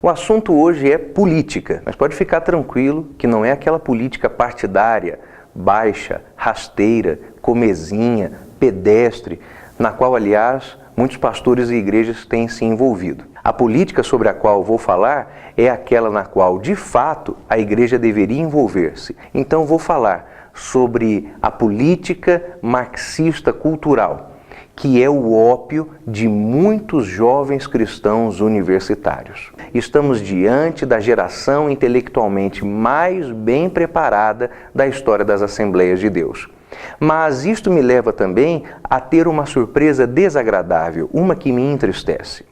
O assunto hoje é política, mas pode ficar tranquilo que não é aquela política partidária, baixa, rasteira, comezinha, pedestre, na qual, aliás, muitos pastores e igrejas têm se envolvido. A política sobre a qual vou falar é aquela na qual, de fato, a igreja deveria envolver-se. Então vou falar sobre a política marxista cultural, que é o ópio de muitos jovens cristãos universitários. Estamos diante da geração intelectualmente mais bem preparada da história das Assembleias de Deus. Mas isto me leva também a ter uma surpresa desagradável, uma que me entristece.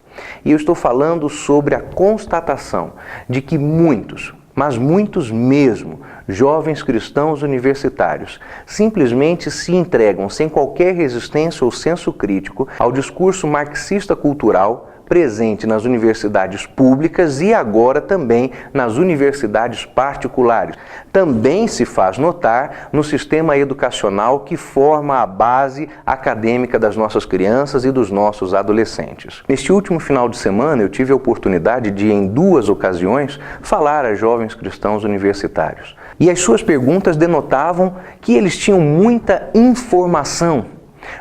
E eu estou falando sobre a constatação de que muitos, mas muitos mesmo, jovens cristãos universitários simplesmente se entregam sem qualquer resistência ou senso crítico ao discurso marxista cultural presente nas universidades públicas e agora também nas universidades particulares. Também se faz notar no sistema educacional que forma a base acadêmica das nossas crianças e dos nossos adolescentes. Neste último final de semana eu tive a oportunidade de, em 2 ocasiões, falar a jovens cristãos universitários. E as suas perguntas denotavam que eles tinham muita informação,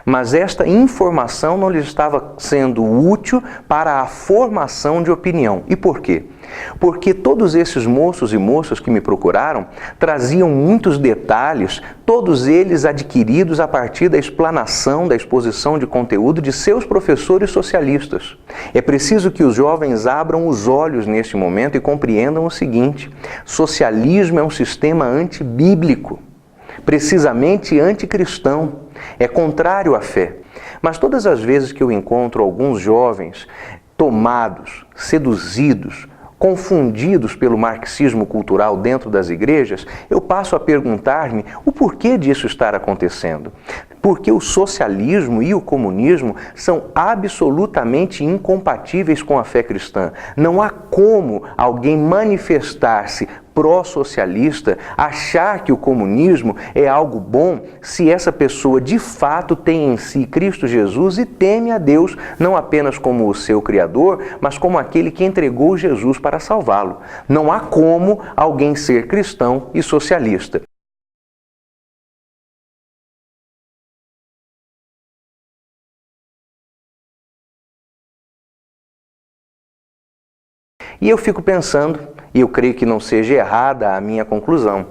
mas esta informação não lhes estava sendo útil para a formação de opinião. E por quê? Porque todos esses moços e moças que me procuraram traziam muitos detalhes, todos eles adquiridos a partir da explanação, da exposição de conteúdo de seus professores socialistas. É preciso que os jovens abram os olhos neste momento e compreendam o seguinte: socialismo é um sistema antibíblico, precisamente anticristão, é contrário à fé. Mas todas as vezes que eu encontro alguns jovens tomados, seduzidos, confundidos pelo marxismo cultural dentro das igrejas, eu passo a perguntar-me o porquê disso estar acontecendo. Porque o socialismo e o comunismo são absolutamente incompatíveis com a fé cristã. Não há como alguém manifestar-se pró-socialista, achar que o comunismo é algo bom, se essa pessoa de fato tem em si Cristo Jesus e teme a Deus, não apenas como o seu Criador, mas como aquele que entregou Jesus para salvá-lo. Não há como alguém ser cristão e socialista. E eu fico pensando, e eu creio que não seja errada a minha conclusão,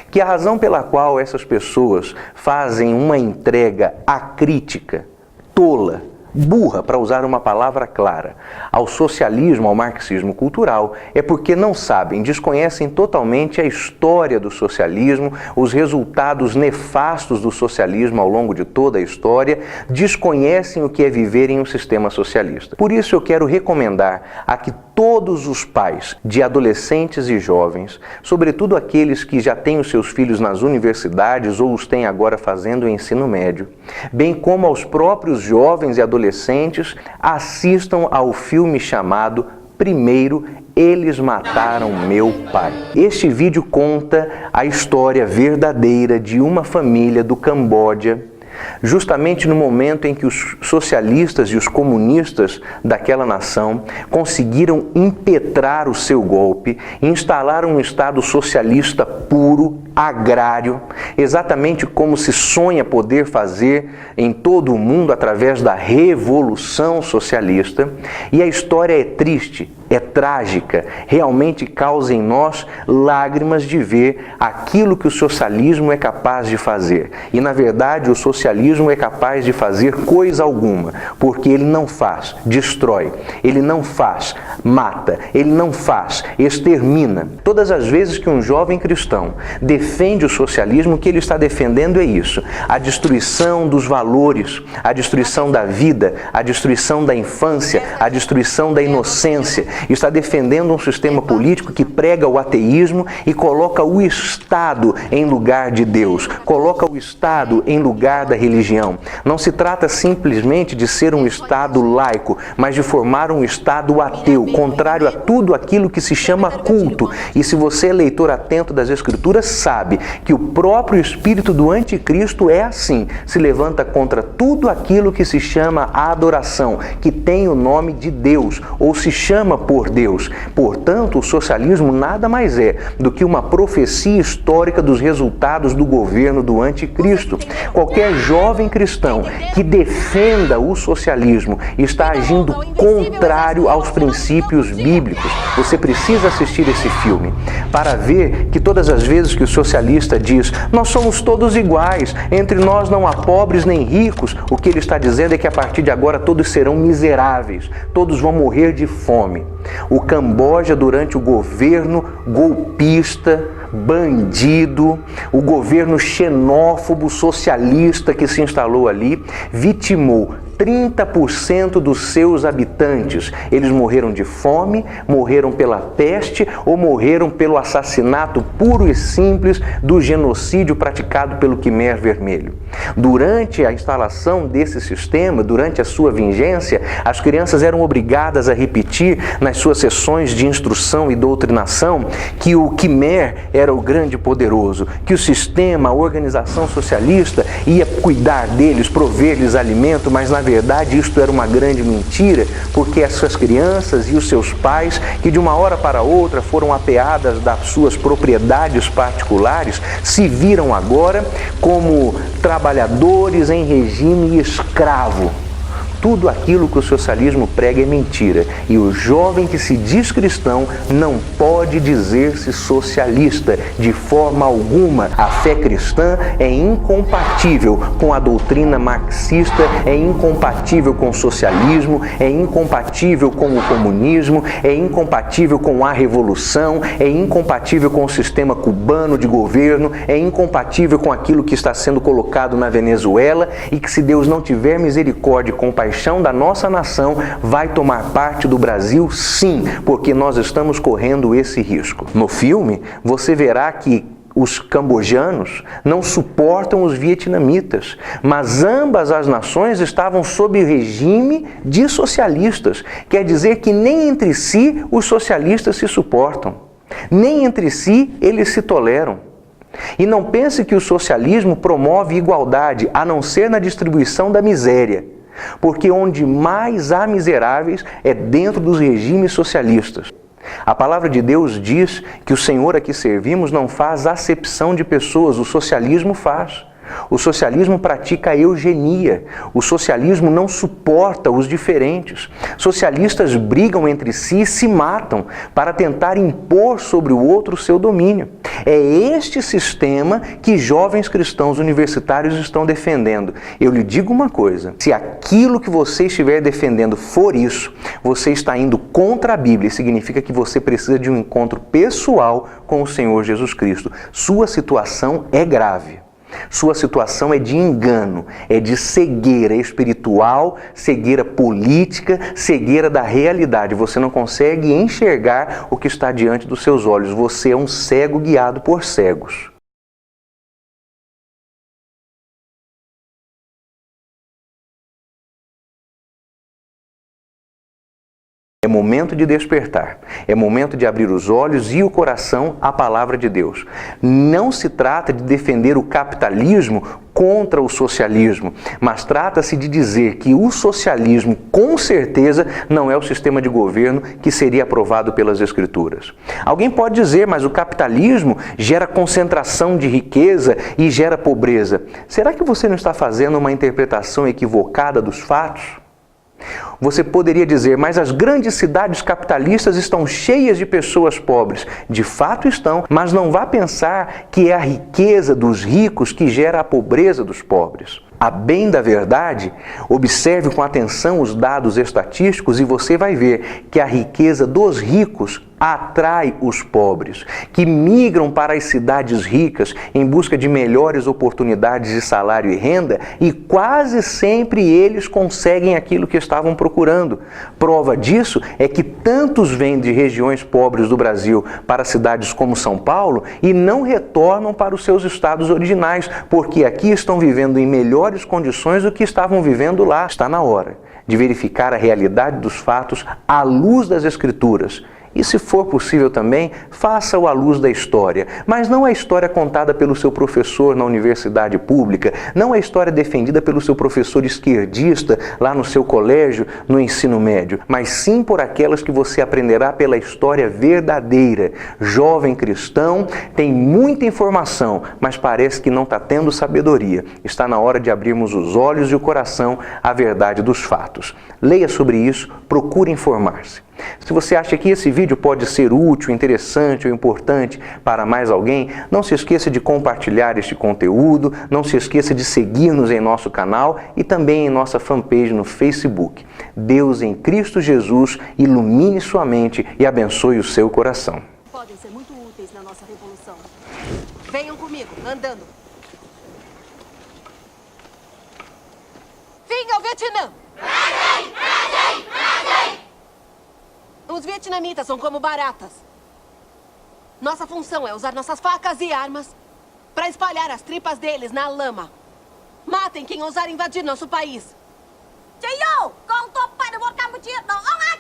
que a razão pela qual essas pessoas fazem uma entrega acrítica, tola, burra, para usar uma palavra clara, ao socialismo, ao marxismo cultural, é porque não sabem, desconhecem totalmente a história do socialismo, os resultados nefastos do socialismo ao longo de toda a história, desconhecem o que é viver em um sistema socialista. Por isso eu quero recomendar a que todos os pais de adolescentes e jovens, sobretudo aqueles que já têm os seus filhos nas universidades ou os têm agora fazendo o ensino médio, bem como aos próprios jovens e adolescentes, assistam ao filme chamado Primeiro Eles Mataram Meu Pai. Este vídeo conta a história verdadeira de uma família do Camboja, justamente no momento em que os socialistas e os comunistas daquela nação conseguiram impetrar o seu golpe, instalar um Estado socialista puro, agrário, exatamente como se sonha poder fazer em todo o mundo através da Revolução Socialista. E a história é triste, é trágica, realmente causa em nós lágrimas de ver aquilo que o socialismo é capaz de fazer. E na verdade o socialismo é capaz de fazer coisa alguma, porque ele não faz, destrói, ele não faz, mata, ele não faz, extermina. Todas as vezes que um jovem cristão defende o socialismo, o que ele está defendendo é isso: a destruição dos valores, a destruição da vida, a destruição da infância, a destruição da inocência. Está defendendo um sistema político que prega o ateísmo e coloca o Estado em lugar de Deus, coloca o Estado em lugar da religião. Não se trata simplesmente de ser um Estado laico, mas de formar um Estado ateu, contrário a tudo aquilo que se chama culto. E se você é leitor atento das Escrituras, sabe sabe que o próprio espírito do anticristo é assim, se levanta contra tudo aquilo que se chama adoração, que tem o nome de Deus, ou se chama por Deus. Portanto, o socialismo nada mais é do que uma profecia histórica dos resultados do governo do anticristo. Qualquer jovem cristão que defenda o socialismo está agindo contrário aos princípios bíblicos. Você precisa assistir esse filme para ver que todas as vezes que o socialista diz nós somos todos iguais, entre nós não há pobres nem ricos, o que ele está dizendo é que a partir de agora todos serão miseráveis, todos vão morrer de fome. O Camboja, durante o governo golpista, bandido, o governo xenófobo, socialista que se instalou ali, vitimou 30% dos seus habitantes. Eles morreram de fome, morreram pela peste ou morreram pelo assassinato puro e simples do genocídio praticado pelo Khmer Vermelho. Durante a instalação desse sistema, durante a sua vigência, as crianças eram obrigadas a repetir nas suas sessões de instrução e doutrinação que o Khmer era o grande poderoso, que o sistema, a organização socialista ia cuidar deles, prover-lhes alimento, mas na verdade isto era uma grande mentira, porque essas crianças e os seus pais, que de uma hora para outra foram apeadas das suas propriedades particulares, se viram agora como trabalhadores em regime escravo. Tudo aquilo que o socialismo prega é mentira, e o jovem que se diz cristão não pode dizer-se socialista de forma alguma. A fé cristã é incompatível com a doutrina marxista, é incompatível com o socialismo, é incompatível com o comunismo, é incompatível com a revolução, é incompatível com o sistema cubano de governo, é incompatível com aquilo que está sendo colocado na Venezuela, e que, se Deus não tiver misericórdia e compaixão da nossa nação, vai tomar parte do Brasil, sim, porque nós estamos correndo esse risco. No filme, você verá que os cambojanos não suportam os vietnamitas, mas ambas as nações estavam sob regime de socialistas. Quer dizer que nem entre si os socialistas se suportam, nem entre si eles se toleram. E não pense que o socialismo promove igualdade, a não ser na distribuição da miséria. Porque onde mais há miseráveis é dentro dos regimes socialistas. A palavra de Deus diz que o Senhor a que servimos não faz acepção de pessoas, o socialismo faz. O socialismo pratica a eugenia. O socialismo não suporta os diferentes. Socialistas brigam entre si e se matam para tentar impor sobre o outro o seu domínio. É este sistema que jovens cristãos universitários estão defendendo. Eu lhe digo uma coisa: se aquilo que você estiver defendendo for isso, você está indo contra a Bíblia. Significa que você precisa de um encontro pessoal com o Senhor Jesus Cristo. Sua situação é grave. Sua situação é de engano, é de cegueira espiritual, cegueira política, cegueira da realidade. Você não consegue enxergar o que está diante dos seus olhos. Você é um cego guiado por cegos. É momento de despertar, é momento de abrir os olhos e o coração à palavra de Deus. Não se trata de defender o capitalismo contra o socialismo, mas trata-se de dizer que o socialismo, com certeza, não é o sistema de governo que seria aprovado pelas Escrituras. Alguém pode dizer, mas o capitalismo gera concentração de riqueza e gera pobreza. Será que você não está fazendo uma interpretação equivocada dos fatos? Você poderia dizer, mas as grandes cidades capitalistas estão cheias de pessoas pobres. De fato estão, mas não vá pensar que é a riqueza dos ricos que gera a pobreza dos pobres. A bem da verdade, observe com atenção os dados estatísticos e você vai ver que a riqueza dos ricos atrai os pobres, que migram para as cidades ricas em busca de melhores oportunidades de salário e renda, e quase sempre eles conseguem aquilo que estavam procurando. Prova disso é que tantos vêm de regiões pobres do Brasil para cidades como São Paulo e não retornam para os seus estados originais, porque aqui estão vivendo em melhores condições do que estavam vivendo lá. Está na hora de verificar a realidade dos fatos à luz das Escrituras E se for possível também, faça-o à luz da história. Mas não a história contada pelo seu professor na universidade pública, não a história defendida pelo seu professor esquerdista lá no seu colégio, no ensino médio, mas sim por aquelas que você aprenderá pela história verdadeira. Jovem cristão, tem muita informação, mas parece que não está tendo sabedoria. Está na hora de abrirmos os olhos e o coração à verdade dos fatos. Leia sobre isso, procure informar-se. Se você acha que esse vídeo pode ser útil, interessante ou importante para mais alguém, não se esqueça de compartilhar este conteúdo, não se esqueça de seguir-nos em nosso canal e também em nossa fanpage no Facebook. Deus em Cristo Jesus ilumine sua mente e abençoe o seu coração. Podem ser muito úteis na nossa revolução. Venham comigo, andando. Fim ao Vietnã! Os vietnamitas são como baratas. Nossa função é usar nossas facas e armas para espalhar as tripas deles na lama. Matem quem ousar invadir nosso país. ជ័យយោកងទ័ពបដិវត្តកម្ពុជាដល់អង្គអា